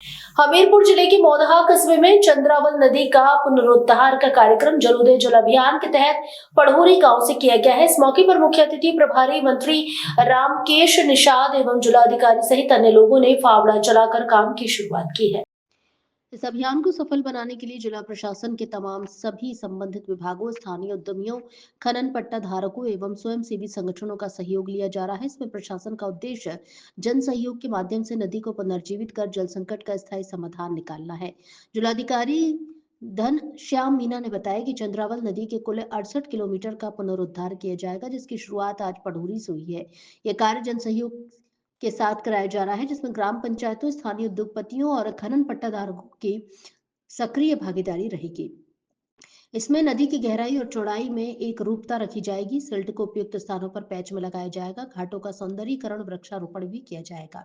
हमीरपुर जिले के मौदहा कस्बे में चंद्रावल नदी का पुनरुद्धार का कार्यक्रम जलोदय जल अभियान के तहत पढ़ोरी गांव से किया गया है। इस मौके पर मुख्य अतिथि प्रभारी मंत्री रामकेश निषाद एवं जिलाधिकारी सहित अन्य लोगों ने फावड़ा चलाकर काम की शुरुआत की है। इस अभियान को सफल बनाने के लिए जिला प्रशासन के तमाम सभी संबंधित विभागों, स्थानीय उद्यमियों, खनन पट्टा धारकों एवं स्वयंसेवी संगठनों का सहयोग लिया जा रहा है। इसमें प्रशासन का उद्देश्य जन सहयोग के माध्यम से नदी को पुनर्जीवित कर जल संकट का स्थायी समाधान निकालना है। जिलाधिकारी धन श्याम मीना ने बताया कि चंद्रावल नदी के कुल 68 किलोमीटर का पुनरुद्धार किया जाएगा, जिसकी शुरुआत आज पढ़ोरी से हुई है। यह कार्य जन सहयोग के साथ कराया जा रहा है, जिसमें ग्राम पंचायतों, स्थानीय उद्योगपतियों और खनन पट्टाधारकों की सक्रिय भागीदारी रहेगी। इसमें नदी की गहराई और चौड़ाई में एक रूपता रखी जाएगी। सिल्ट को उपयुक्त स्थानों पर पैच में लगाया जाएगा। घाटों का सौंदर्यीकरण, वृक्षारोपण भी किया जाएगा।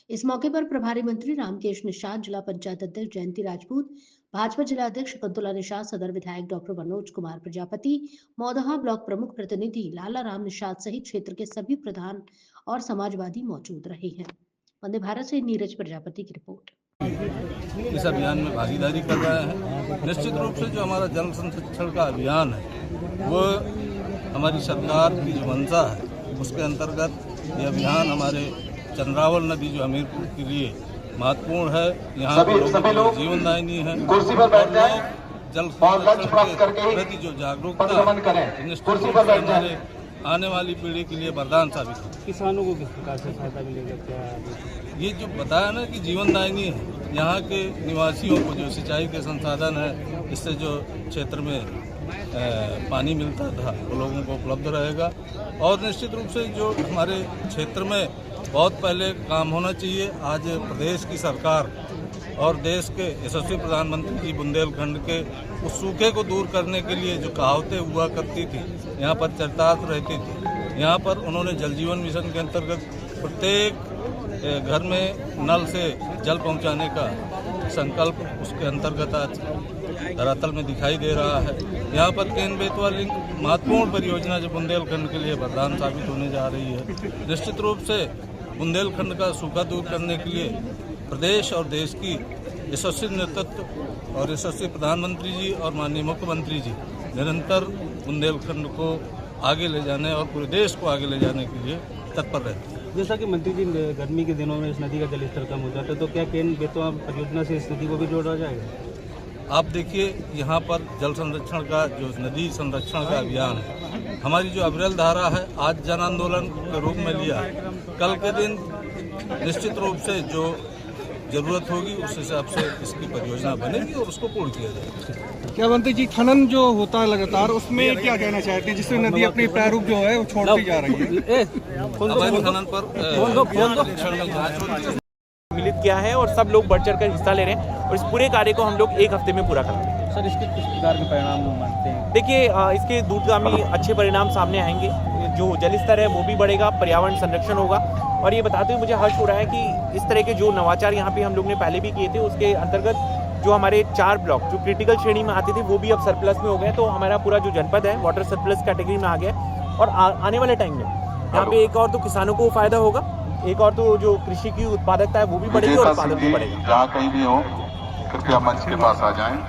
इस मौके पर प्रभारी मंत्री रामकेश निषाद, जिला पंचायत अध्यक्ष जयंती राजपूत, भाजपा जिला अध्यक्ष कुंतला निषाद, सदर विधायक डॉक्टर मनोज कुमार प्रजापति, मौदहा ब्लॉक प्रमुख प्रतिनिधि लाला राम निषाद सहित क्षेत्र के सभी प्रधान और समाजवादी मौजूद रहे हैं। वंदे भारत से नीरज प्रजापति की रिपोर्ट। इस अभियान में भागीदारी कर रहे हैं। निश्चित रूप से जो हमारा जल संरक्षण का अभियान है वो हमारी सरकार की जो मंशा है उसके अंतर्गत ये अभियान हमारे चंद्रावल नदी जो हमीरपुर के लिए महत्वपूर्ण है, यहाँ के लोगों की जीवनदायिनी है और जल संरक्षण के प्रति जो जागरूकता है निश्चित रूप से हमारे आने वाली पीढ़ी के लिए वरदान साबित है। किसानों को किस प्रकार से सहायता मिलेगा? क्या ये जो बताया ना कि जीवनदायिनी है, यहाँ के निवासियों को जो सिंचाई के संसाधन है, इससे जो क्षेत्र में पानी मिलता था वो लोगों को उपलब्ध रहेगा। और निश्चित रूप से जो हमारे क्षेत्र में बहुत पहले काम होना चाहिए, आज प्रदेश की सरकार और देश के यशस्वी प्रधानमंत्री जी बुंदेलखंड के उस सूखे को दूर करने के लिए जो कहावतें हुआ करती थी, यहाँ पर चर्चात रहती थी, यहाँ पर उन्होंने जल जीवन मिशन के अंतर्गत प्रत्येक घर में नल से जल पहुँचाने का संकल्प उसके अंतर्गत आज धरातल में दिखाई दे रहा है। यहाँ पर केन बेतवा लिंक महत्वपूर्ण परियोजना जो बुंदेलखंड के लिए वरदान साबित होने जा रही है। निश्चित रूप से बुंदेलखंड का सूखा दूर करने के लिए प्रदेश और देश की यशस्वी नेतृत्व और यशस्वी प्रधानमंत्री जी और माननीय मुख्यमंत्री जी निरंतर बुंदेलखंड को आगे ले जाने और पूरे देश को आगे ले जाने के लिए तत्पर रहते हैं। जैसा कि मंत्री जी गर्मी के दिनों में इस नदी का जलस्तर कम हो जाता है, तो क्या केन बेतवा परियोजना से इस नदी को भी जोड़ा जाएगा? आप देखिए, यहाँ पर जल संरक्षण का जो नदी संरक्षण का अभियान है, हमारी जो अविरल धारा है आज जन आंदोलन के रूप में लिया है। कल के दिन निश्चित रूप से जो जरूरत होगी उस हिसाब से इसकी परियोजना बनेगी और उसको पूर्ण किया जाएगा। क्या मंत्री जी, खनन जो होता है लगातार, उसमें क्या कहना चाहते हैं जिससे नदी अपनी प्रारूप जो है वो छोड़ती जा रही है? अवैध खनन पर मिलित किया है और सब लोग बढ़ चढ़कर हिस्सा ले रहे हैं और इस पूरे कार्य को हम लोग एक हफ्ते में पूरा करेंगे। सर, इसके किस प्रकार के परिणाम मानते हैं? देखिए, इसके दूरगामी अच्छे परिणाम सामने आएंगे। जो जल स्तर है वो भी बढ़ेगा, पर्यावरण संरक्षण होगा। और ये बताते हुए मुझे हर्ष हो रहा है कि इस तरह के जो नवाचार यहाँ पे हम लोग ने पहले भी किए थे, उसके अंतर्गत जो हमारे 4 ब्लॉक जो क्रिटिकल श्रेणी में आते थे वो भी अब सरप्लस में हो गए। तो हमारा पूरा जो जनपद है वाटर सरप्लस कैटेगरी में आ गया और आने वाले टाइम में यहाँ पे एक और तो किसानों को फायदा होगा, एक और तो जो कृषि की उत्पादकता है वो भी बढ़ेगी और उत्पादन भी बढ़ेगा। जहाँ कहीं भी हो कृपया मंच के पास आ जाएं।